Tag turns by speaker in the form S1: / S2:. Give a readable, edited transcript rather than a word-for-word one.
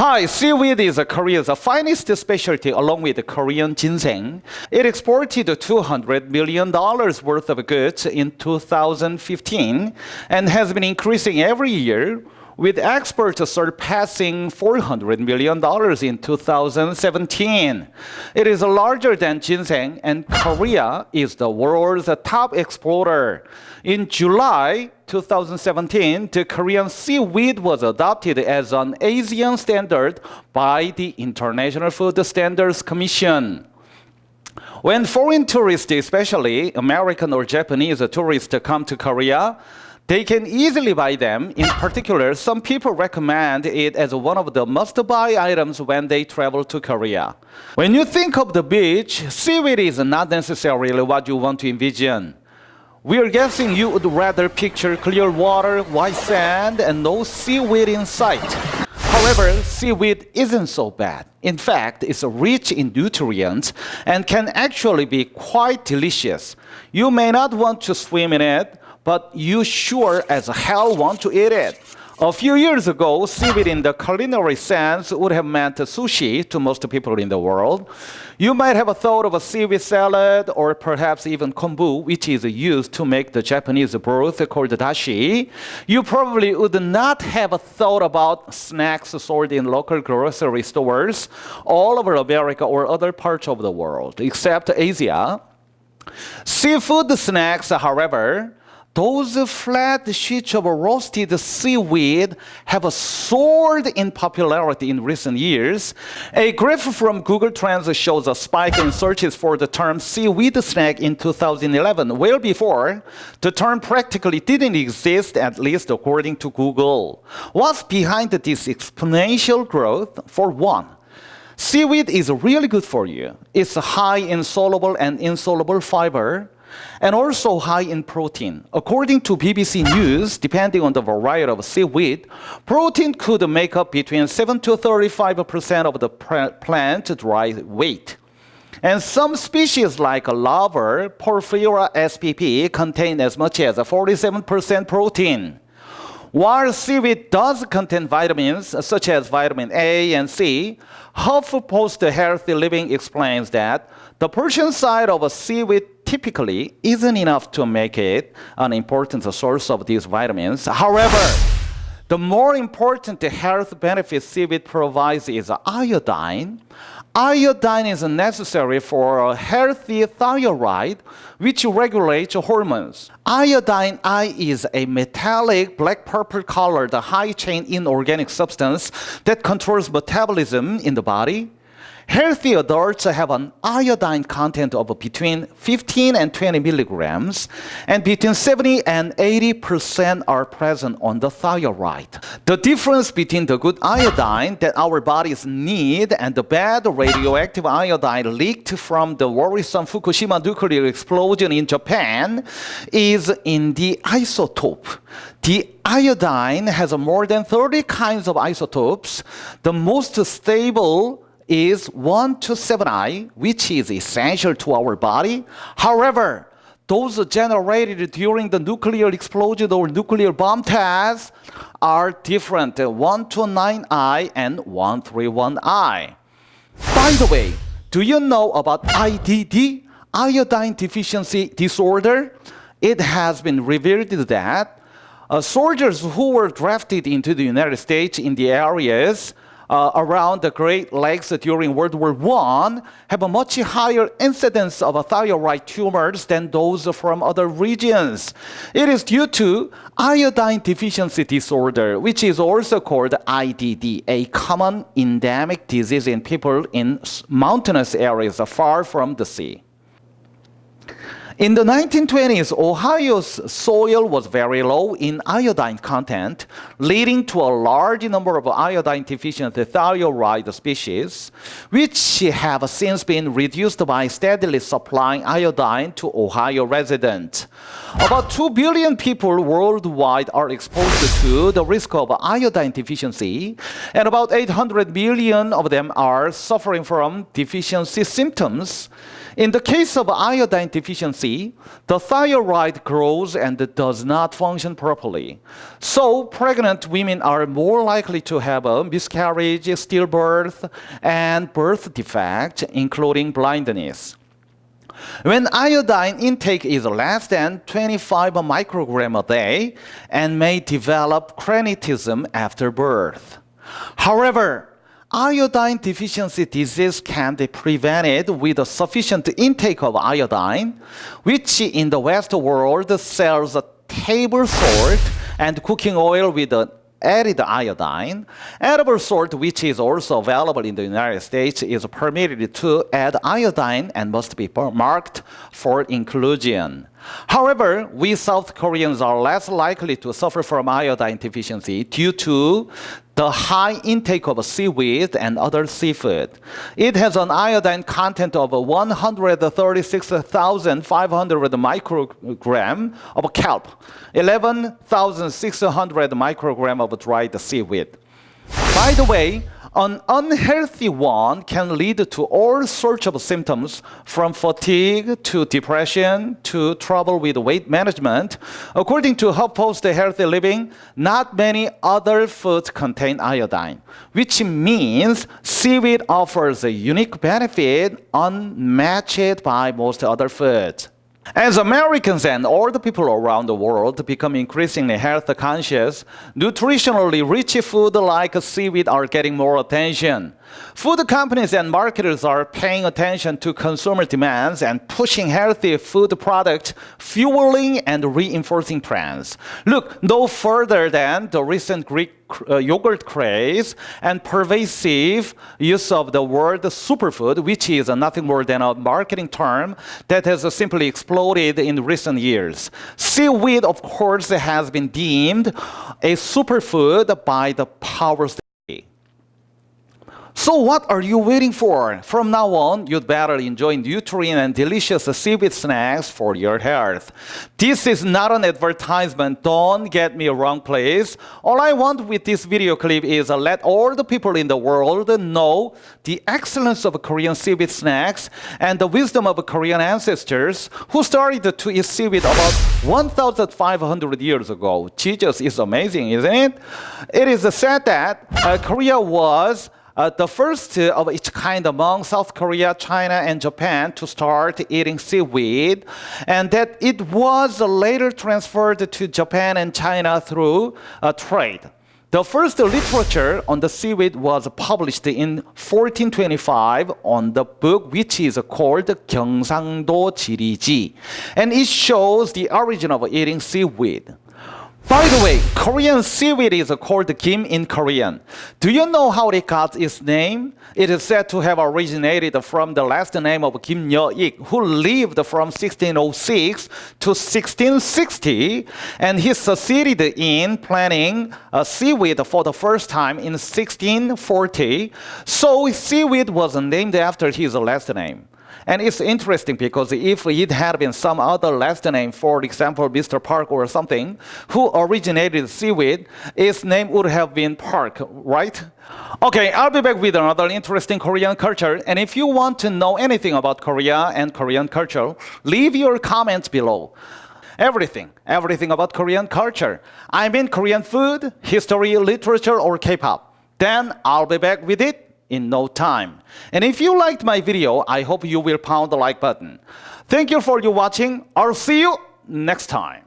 S1: Hi, seaweed is Korea's finest specialty along with Korean ginseng. It exported $200 million worth of goods in 2015 and has been increasing every year, with exports surpassing $400 million in 2017. It is larger than ginseng, and Korea is the world's top exporter. In July 2017, the Korean seaweed was adopted as an Asian standard by the International Food Standards Commission. When foreign tourists, especially American or Japanese tourists, come to Korea, they can easily buy them. In particular, some people recommend it as one of the must-buy items when they travel to Korea. When you think of the beach, seaweed is not necessarily what you want to envision. We are guessing you would rather picture clear water, white sand, and no seaweed in sight. However, seaweed isn't so bad. In fact, it's rich in nutrients and can actually be quite delicious. You may not want to swim in it, but you sure as hell want to eat it. A few years ago, seaweed in the culinary sense would have meant sushi to most people in the world. You might have thought of a seaweed salad or perhaps even kombu, which is used to make the Japanese broth called dashi. You probably would not have thought about snacks sold in local grocery stores all over America or other parts of the world, except Asia. Seafood snacks, however, those flat sheets of roasted seaweed have soared in popularity in recent years. A graph from Google Trends shows a spike in searches for the term seaweed snack in 2011, well before the term practically didn't exist, at least according to Google. What's behind this exponential growth? For one, seaweed is really good for you. It's high in soluble and insoluble fiber, and also high in protein. According to BBC News, depending on the variety of seaweed, protein could make up between 7 to 35% of the plant dry weight. And some species like laver, Porphyra spp, contain as much as 47% protein. While seaweed does contain vitamins, such as vitamin A and C, HuffPost Healthy Living explains that the portion size of a seaweed typically isn't enough to make it an important source of these vitamins. However, the more important health benefit seaweed provides is iodine. Iodine is necessary for a healthy thyroid, which regulates hormones. Iodine I is a metallic black-purple colored high-chain inorganic substance that controls metabolism in the body. Healthy adults have an iodine content of between 15 and 20 milligrams, and between 70 and 80% are present on the thyroid. The difference between the good iodine that our bodies need and the bad radioactive iodine leaked from the worrisome Fukushima nuclear explosion in Japan is in the isotope. The iodine has more than 30 kinds of isotopes. The most stable is 1 to 7i, which is essential to our body. However, those generated during the nuclear explosion or nuclear bomb tests are different, 1 to 9i and 131i. By the way, do you know about IDD, iodine deficiency disorder? It has been revealed that soldiers who were drafted into the United States in the areas around the Great Lakes during World War I have a much higher incidence of thyroid tumors than those from other regions. It is due to iodine deficiency disorder, which is also called IDD, a common endemic disease in people in mountainous areas far from the sea. In the 1920s, Ohio's soil was very low in iodine content, leading to a large number of iodine-deficient thyroid species, which have since been reduced by steadily supplying iodine to Ohio residents. About 2 billion people worldwide are exposed to the risk of iodine deficiency, and about 800 million of them are suffering from deficiency symptoms. In the case of iodine deficiency, the thyroid grows and does not function properly. So pregnant women are more likely to have a miscarriage, stillbirth, and birth defect, including blindness. When iodine intake is less than 25 microgram a day and may develop cranitism after birth. However, iodine deficiency disease can be prevented with a sufficient intake of iodine, which in the Western world sells a table salt and cooking oil with an added iodine. Edible salt, which is also available in the United States, is permitted to add iodine and must be marked for inclusion. However, we South Koreans are less likely to suffer from iodine deficiency due to the high intake of seaweed and other seafood. It has an iodine content of 136,500 microgram of kelp, 11,600 microgram of dried seaweed. By the way, an unhealthy one can lead to all sorts of symptoms, from fatigue to depression to trouble with weight management. According to HuffPost Healthy Living, not many other foods contain iodine, which means seaweed offers a unique benefit unmatched by most other foods. As Americans and all the people around the world become increasingly health conscious, nutritionally rich food like seaweed are getting more attention. Food companies and marketers are paying attention to consumer demands and pushing healthy food products, fueling and reinforcing trends. Look no further than the recent Greek yogurt craze and pervasive use of the word superfood, which is nothing more than a marketing term that has simply exploded in recent years. Seaweed, of course, has been deemed a superfood by the powers. So what are you waiting for? From now on, you'd better enjoy nutrient and delicious seaweed snacks for your health. This is not an advertisement. Don't get me wrong, please. All I want with this video clip is let all the people in the world know the excellence of Korean seaweed snacks and the wisdom of Korean ancestors who started to eat seaweed about 1,500 years ago. Jesus is amazing, isn't it? It is said that Korea was the first of its kind among South Korea, China, and Japan to start eating seaweed, and that it was later transferred to Japan and China through trade. The first literature on the seaweed was published in 1425 on the book which is called 경상도 지리지, and it shows the origin of eating seaweed. By the way, Korean seaweed is called kim in Korean. Do you know how it got its name? It is said to have originated from the last name of Kim Yo-ik, who lived from 1606 to 1660, and he succeeded in planting seaweed for the first time in 1640. So seaweed was named after his last name. And it's interesting because if it had been some other last name, for example, Mr. Park or something, who originated seaweed, its name would have been Park, right? Okay, I'll be back with another interesting Korean culture. And if you want to know anything about Korea and Korean culture, leave your comments below. Everything about Korean culture. I mean Korean food, history, literature, or K-pop. Then I'll be back with it in no time. And if you liked my video, I hope you will pound the like button. Thank you for your watching. I'll see you next time.